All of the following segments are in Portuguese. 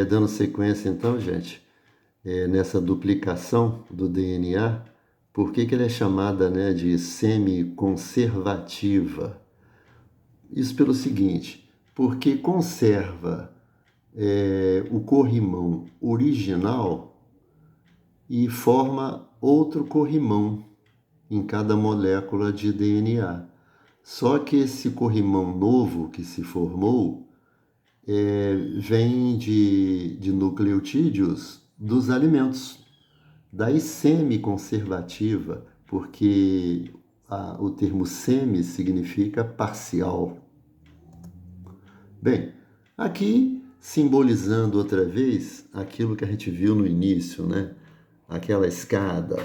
Dando sequência então, gente, nessa duplicação do DNA, por que que ela é chamada, né, de semiconservativa? Isso pelo seguinte, porque conserva o corrimão original e forma outro corrimão em cada molécula de DNA. Só que esse corrimão novo que se formou vem de nucleotídeos dos alimentos. Daí semi-conservativa, porque o termo semi significa parcial. Bem, aqui simbolizando outra vez aquilo que a gente viu no início, né? Aquela escada.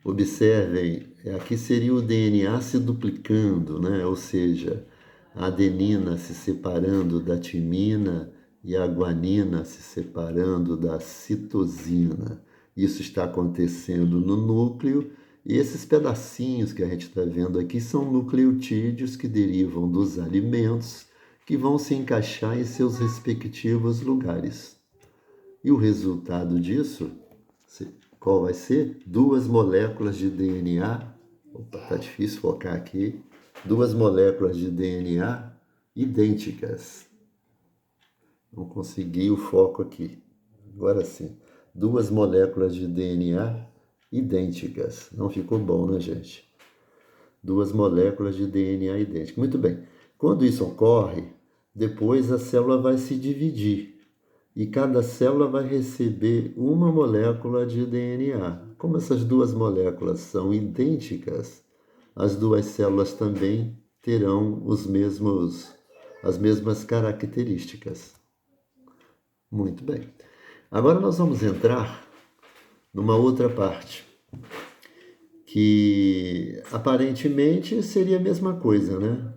Observem, aqui seria o DNA se duplicando, né? Ou seja, a adenina se separando da timina e a guanina se separando da citosina. Isso está acontecendo no núcleo e esses pedacinhos que a gente está vendo aqui são nucleotídeos que derivam dos alimentos que vão se encaixar em seus respectivos lugares. E o resultado disso, qual vai ser? Duas moléculas de DNA. Opa, tá difícil focar aqui. Duas moléculas de DNA idênticas. Não consegui o foco aqui. Agora sim. Duas moléculas de DNA idênticas. Não ficou bom, né, gente? Duas moléculas de DNA idênticas. Muito bem. Quando isso ocorre, depois a célula vai se dividir e cada célula vai receber uma molécula de DNA. Como essas duas moléculas são idênticas, as duas células também terão as mesmas características. Muito bem. Agora nós vamos entrar numa outra parte, que aparentemente seria a mesma coisa, né?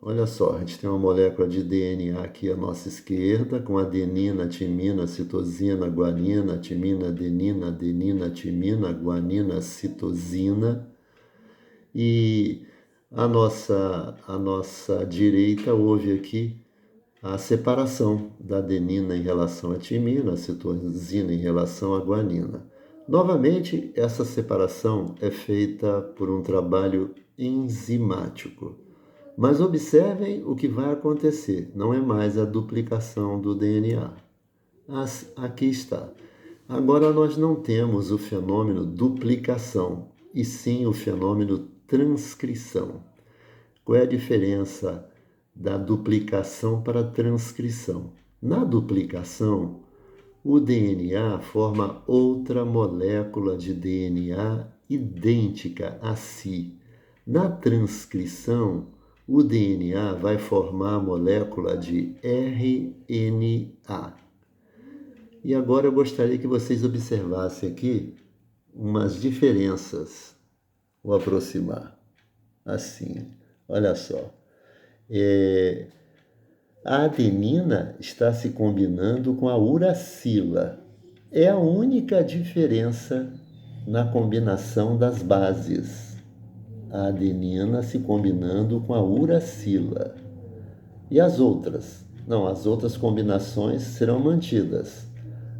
Olha só, a gente tem uma molécula de DNA aqui à nossa esquerda, com adenina, timina, citosina, guanina, timina, adenina, adenina, timina, guanina, citosina. E a nossa direita houve aqui a separação da adenina em relação à timina, a citosina em relação à guanina. Novamente, essa separação é feita por um trabalho enzimático. Mas observem o que vai acontecer, não é mais a duplicação do DNA. Aqui está. Agora nós não temos o fenômeno duplicação, e sim o fenômeno transcrição. Qual é a diferença da duplicação para a transcrição? Na duplicação, o DNA forma outra molécula de DNA idêntica a si. Na transcrição, o DNA vai formar a molécula de RNA. E agora eu gostaria que vocês observassem aqui umas diferenças. Vou aproximar. Assim, olha só. A adenina está se combinando com a uracila. É a única diferença na combinação das bases. A adenina se combinando com a uracila. E as outras? Não, as outras combinações serão mantidas.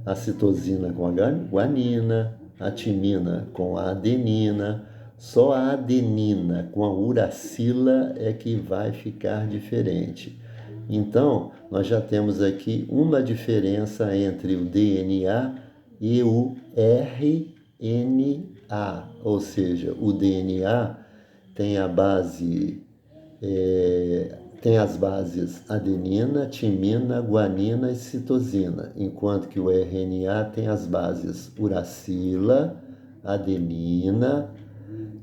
A citosina com a guanina, a timina com a adenina. Só a adenina com a uracila é que vai ficar diferente. Então, nós já temos aqui uma diferença entre o DNA e o RNA, ou seja, o DNA tem a base, tem as bases adenina, timina, guanina e citosina, enquanto que o RNA tem as bases uracila, adenina,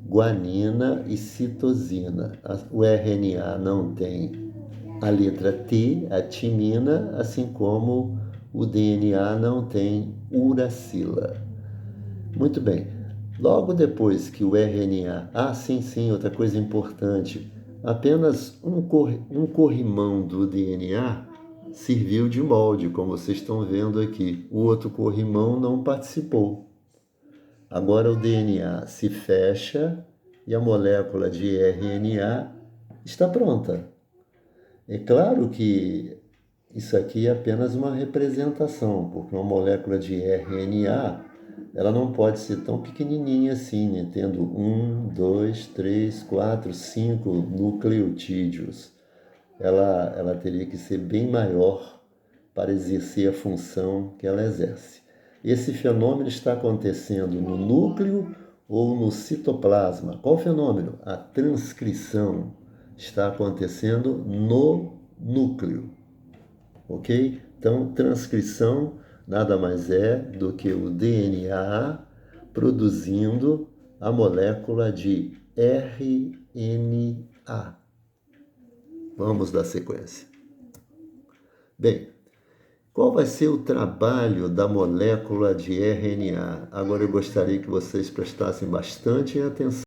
guanina e citosina. O RNA não tem a letra T, a timina, assim como o DNA não tem uracila. Muito bem. Logo depois que o RNA... sim, outra coisa importante. Apenas um corrimão do DNA serviu de molde, como vocês estão vendo aqui. O outro corrimão não participou. Agora o DNA se fecha e a molécula de RNA está pronta. É claro que isso aqui é apenas uma representação, porque uma molécula de RNA, ela não pode ser tão pequenininha assim, né? Tendo 1, 2, 3, 4, 5 nucleotídeos. Ela teria que ser bem maior para exercer a função que ela exerce. Esse fenômeno está acontecendo no núcleo ou no citoplasma. Qual fenômeno? A transcrição está acontecendo no núcleo, ok? Então, transcrição nada mais é do que o DNA produzindo a molécula de RNA. Vamos dar sequência. Bem, qual vai ser o trabalho da molécula de RNA? Agora eu gostaria que vocês prestassem bastante atenção.